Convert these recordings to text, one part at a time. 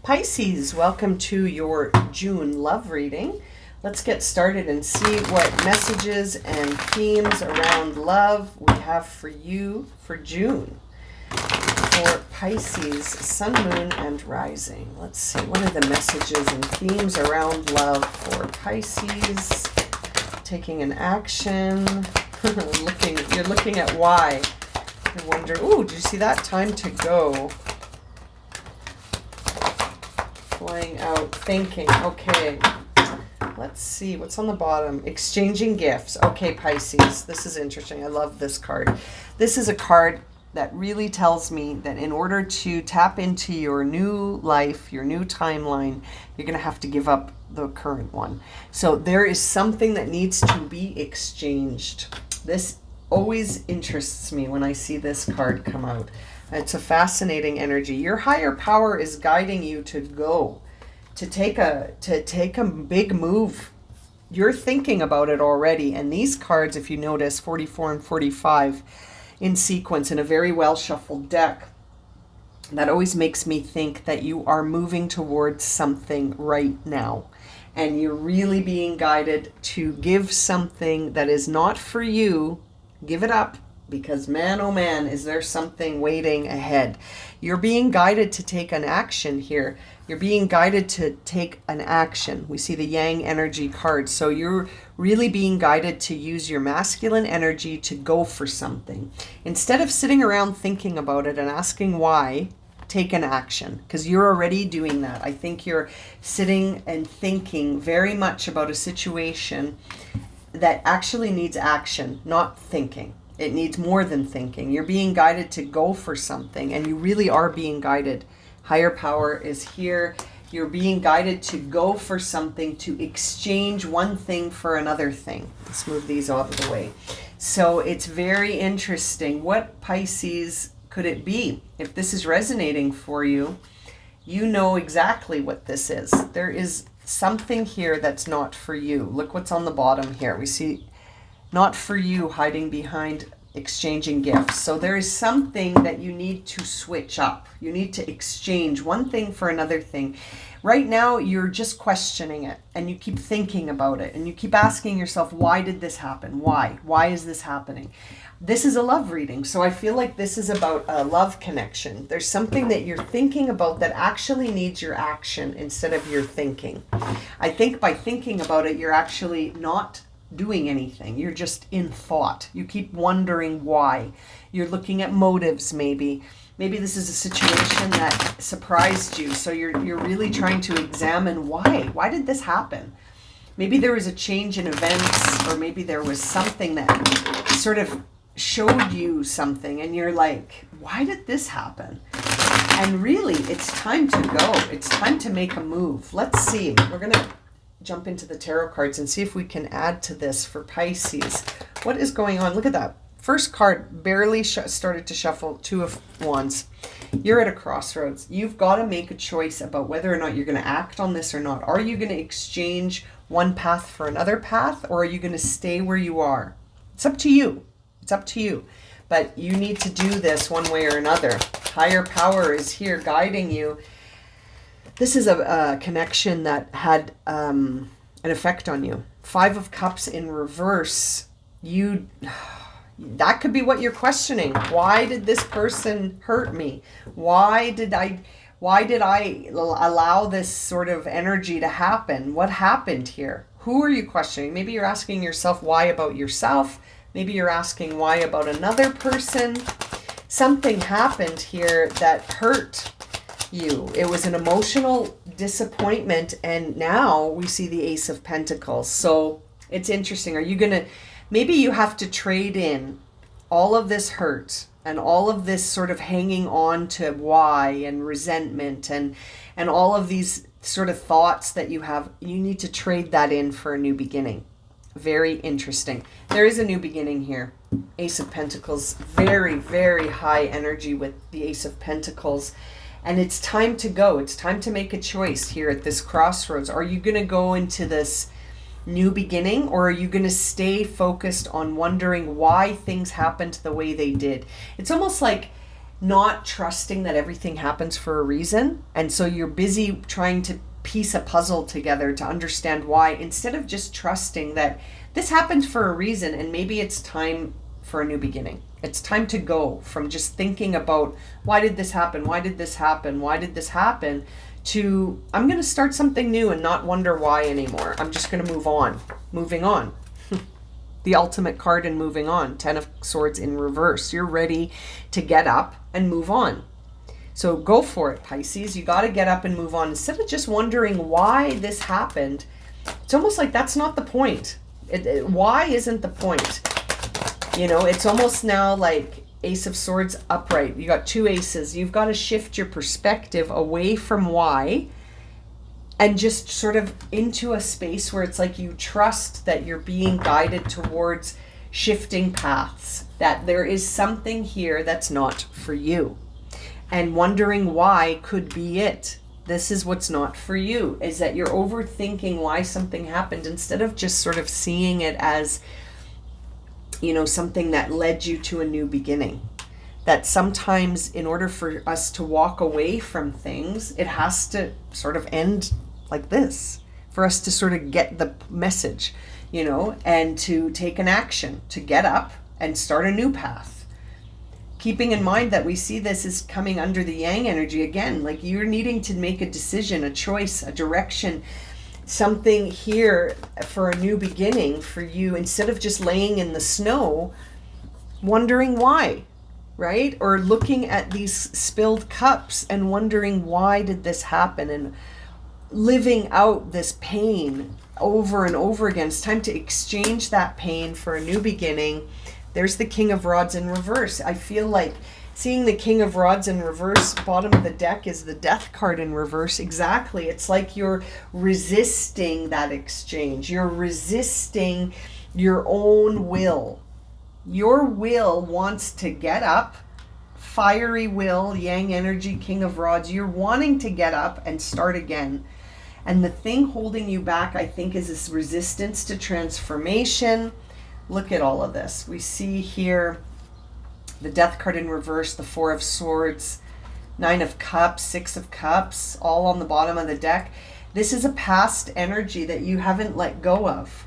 Pisces, welcome to your June love reading. Let's get started and see what messages and themes around love we have for you for June. For Pisces, Sun, Moon, and Rising. Let's see, what are the messages and themes around love for Pisces? Taking an action. You're looking at why. I wonder, ooh, did you see that? Time to go. Flying out, thinking. Okay, let's see what's on the bottom. Exchanging gifts. Okay, Pisces, this is interesting. I love this card. This is a card that really tells me that in order to tap into your new life, your new timeline, you're going to have to give up the current one. So there is something that needs to be exchanged. This always interests me when I see this card come out. It's a fascinating energy. Your higher power is guiding you to go, to take a big move. You're thinking about it already. And these cards, if you notice, 44 and 45 in sequence in a very well shuffled deck, that always makes me think that you are moving towards something right now. And you're really being guided to give something that is not for you. Give it up. Because man, oh man, is there something waiting ahead. You're being guided to take an action here. You're being guided to take an action. We see the Yang energy card. So you're really being guided to use your masculine energy to go for something. Instead of sitting around thinking about it and asking why, take an action. Because you're already doing that. I think you're sitting and thinking very much about a situation that actually needs action, not thinking. It needs more than thinking. You're being guided to go for something, and you really are being guided. Higher power is here. You're being guided to go for something, to exchange one thing for another thing. Let's move these out of the way. So it's very interesting. What Pisces could it be? If this is resonating for you, you know exactly what this is. There is something here that's not for you. Look what's on the bottom here. We see not for you hiding behind exchanging gifts. So there is something that you need to switch up. You need to exchange one thing for another thing. Right now, you're just questioning it and you keep thinking about it and you keep asking yourself, why did this happen? Why? Why is this happening? This is a love reading. So I feel like this is about a love connection. There's something that you're thinking about that actually needs your action instead of your thinking. I think by thinking about it, you're actually not doing anything. You're just in thought. You keep wondering why. You're looking at motives maybe. Maybe this is a situation that surprised you. So you're really trying to examine why. Why did this happen? Maybe there was a change in events, or maybe there was something that sort of showed you something and you're like, why did this happen? And really, it's time to go. It's time to make a move. Let's see. We're going to jump into the tarot cards and see if we can add to this for Pisces. What is going on? Look at that. First card barely started to shuffle. Two of Wands. You're at a crossroads. You've got to make a choice about whether or not you're going to act on this or not. Are you going to exchange one path for another path, or are you going to stay where you are? It's up to you. It's up to you. But you need to do this one way or another. Higher power is here guiding you. This is a connection that had an effect on you. Five of Cups in reverse. That could be what you're questioning. Why did this person hurt me? Why did I allow this sort of energy to happen? What happened here? Who are you questioning? Maybe you're asking yourself why about yourself. Maybe you're asking why about another person. Something happened here that hurt you. It was an emotional disappointment, and now we see the Ace of Pentacles. So it's interesting. Are you gonna, maybe you have to trade in all of this hurt and all of this sort of hanging on to why and resentment and all of these sort of thoughts that you have. You need to trade that in for a new beginning. Very interesting. There is a new beginning here. Ace of Pentacles, very, very high energy with the Ace of Pentacles. And it's time to go. It's time to make a choice here at this crossroads. Are you going to go into this new beginning, or are you going to stay focused on wondering why things happened the way they did? It's almost like not trusting that everything happens for a reason. And so you're busy trying to piece a puzzle together to understand why, instead of just trusting that this happened for a reason and maybe it's time for a new beginning. It's time to go from just thinking about why did this happen? Why did this happen? Why did this happen? To I'm going to start something new and not wonder why anymore. I'm just going to move on. Moving on. The ultimate card in moving on. 10 of Swords in reverse. You're ready to get up and move on. So go for it, Pisces. You got to get up and move on. Instead of just wondering why this happened, it's almost like that's not the point. Why isn't the point? It's almost now like Ace of Swords upright. You got 2 aces. You've got to shift your perspective away from why and just sort of into a space where it's like you trust that you're being guided towards shifting paths, that there is something here that's not for you. And wondering why could be it. This is what's not for you, is that you're overthinking why something happened instead of just sort of seeing it as something that led you to a new beginning. That sometimes in order for us to walk away from things, it has to sort of end like this for us to sort of get the message, and to take an action, to get up and start a new path. Keeping in mind that we see this as coming under the yang energy again, like you're needing to make a decision, a choice, a direction, something here for a new beginning for you, instead of just laying in the snow wondering why, right? Or looking at these spilled cups and wondering why did this happen, and living out this pain over and over again. It's time to exchange that pain for a new beginning. There's the King of Rods in reverse. I feel like seeing the King of Rods in reverse, bottom of the deck is the Death card in reverse. Exactly. It's like you're resisting that exchange. You're resisting your own will. Your will wants to get up. Fiery will, yang energy, King of Rods. You're wanting to get up and start again. And the thing holding you back, I think, is this resistance to transformation. Look at all of this. We see here the Death card in reverse, the 4 of Swords, 9 of Cups, 6 of Cups, all on the bottom of the deck. This is a past energy that you haven't let go of,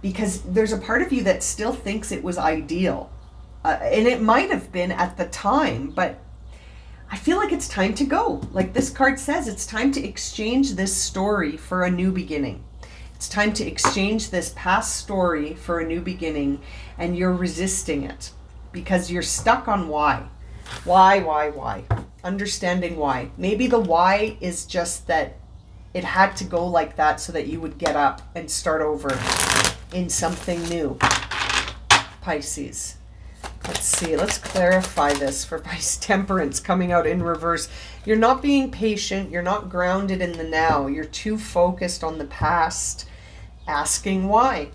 because there's a part of you that still thinks it was ideal. And it might have been at the time, but I feel like it's time to go. Like this card says, it's time to exchange this story for a new beginning. It's time to exchange this past story for a new beginning, and you're resisting it because you're stuck on why. Why? Understanding why. Maybe the why is just that it had to go like that so that you would get up and start over in something new. Pisces. Let's see, let's clarify this for Pisces. Temperance coming out in reverse. You're not being patient. You're not grounded in the now. You're too focused on the past, asking why.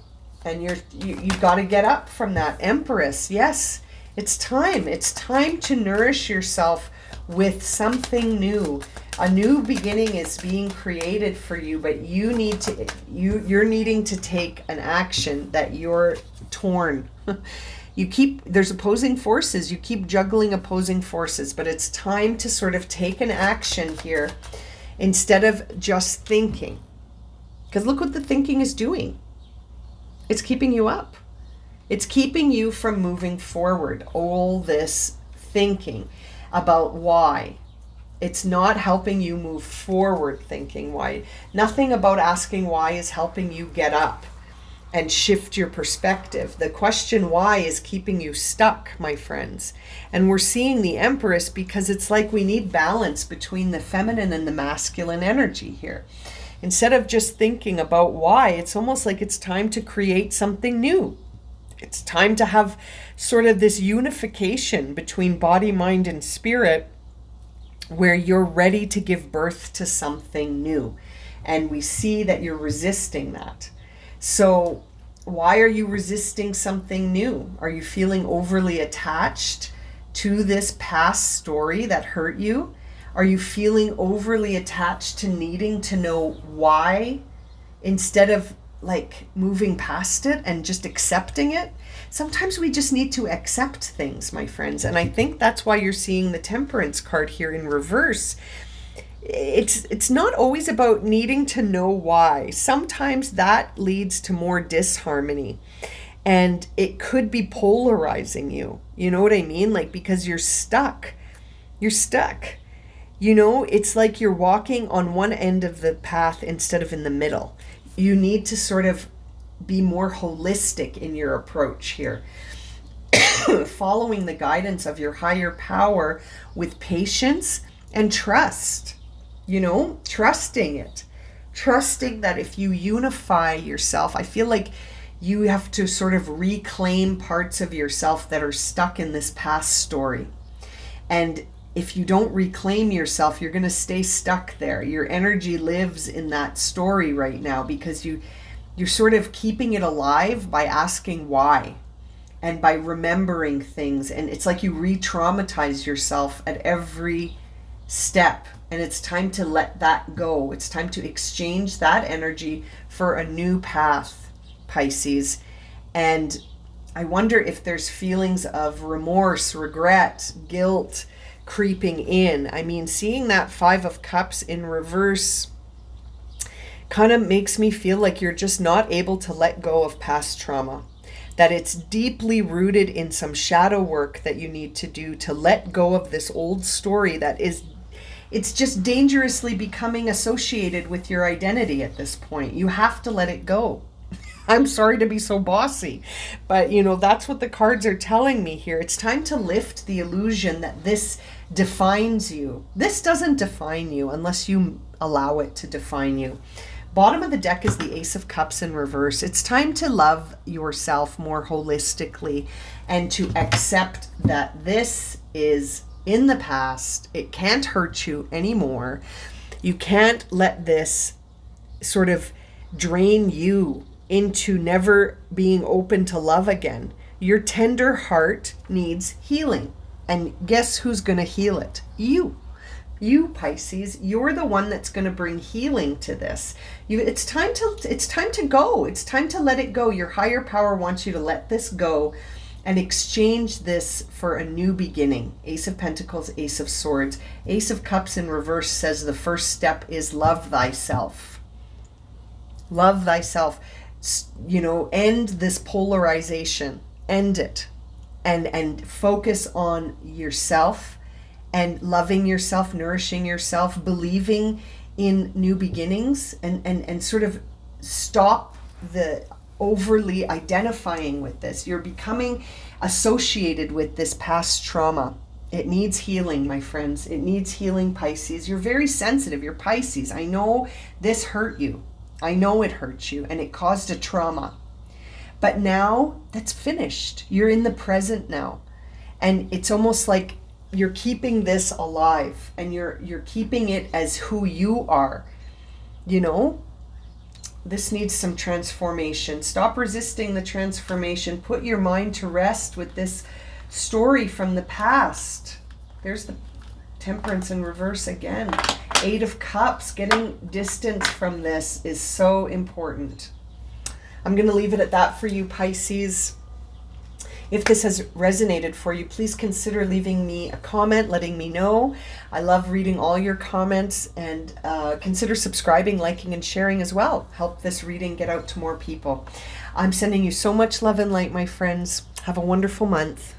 And you got to get up from that. Empress, yes, it's time. It's time to nourish yourself with something new. A new beginning is being created for you, but you're needing to take an action that you're torn. There's opposing forces. You keep juggling opposing forces, but it's time to sort of take an action here instead of just thinking. Because look what the thinking is doing. It's keeping you up. It's keeping you from moving forward. All this thinking about why. It's not helping you move forward thinking why. Nothing about asking why is helping you get up and shift your perspective. The question why is keeping you stuck, my friends. And we're seeing the Empress because it's like we need balance between the feminine and the masculine energy here. Instead of just thinking about why, it's almost like it's time to create something new. It's time to have sort of this unification between body, mind, and spirit, where you're ready to give birth to something new. And we see that you're resisting that. So why are you resisting something new? Are you feeling overly attached to this past story that hurt you? Are you feeling overly attached to needing to know why, instead of like moving past it and just accepting it. Sometimes we just need to accept things, my friends. And I think that's why you're seeing the Temperance card here in reverse. It's not always about needing to know why. Sometimes that leads to more disharmony. And it could be polarizing you. You know what I mean? Like, because you're stuck. You're stuck. You know, it's like you're walking on one end of the path instead of in the middle. You need to sort of be more holistic in your approach here. Following the guidance of your higher power with patience and trust. You know, trusting it. Trusting that if you unify yourself, I feel like you have to sort of reclaim parts of yourself that are stuck in this past story. And if you don't reclaim yourself, you're going to stay stuck there. Your energy lives in that story right now because you're sort of keeping it alive by asking why and by remembering things. And it's like you re-traumatize yourself at every step. And it's time to let that go. It's time to exchange that energy for a new path, Pisces. And I wonder if there's feelings of remorse, regret, guilt creeping in. I mean, seeing that Five of Cups in reverse kind of makes me feel like you're just not able to let go of past trauma, that it's deeply rooted in some shadow work that you need to do to let go of this old story that is, it's just dangerously becoming associated with your identity at this point. You have to let it go. I'm sorry to be so bossy, but you know, that's what the cards are telling me here. It's time to lift the illusion that this defines you. This doesn't define you unless you allow it to define you. Bottom of the deck is the Ace of Cups in reverse. It's time to love yourself more holistically and to accept that this is in the past. It can't hurt you anymore. You can't let this sort of drain you into never being open to love again. Your tender heart needs healing. And guess who's going to heal it? You. You, Pisces. You're the one that's going to bring healing to this. It's time to go. It's time to let it go. Your higher power wants you to let this go and exchange this for a new beginning. Ace of Pentacles, Ace of Swords. Ace of Cups in reverse says the first step is love thyself. Love thyself. You know, end this polarization. End it. And focus on yourself and loving yourself, nourishing yourself, believing in new beginnings, and sort of stop the overly identifying with this. You're becoming associated with this past trauma. It needs healing, my friends. It needs healing, Pisces. You're very sensitive. You're Pisces. I know this hurt you. I know it hurt you and it caused a trauma. But now that's finished. You're in the present now. And it's almost like you're keeping this alive and you're keeping it as who you are. You know, this needs some transformation. Stop resisting the transformation. Put your mind to rest with this story from the past. There's the Temperance in reverse again. Eight of Cups. Getting distance from this is so important. I'm going to leave it at that for you, Pisces. If this has resonated for you, please consider leaving me a comment, letting me know. I love reading all your comments, and consider subscribing, liking, and sharing as well. Help this reading get out to more people. I'm sending you so much love and light, my friends. Have a wonderful month.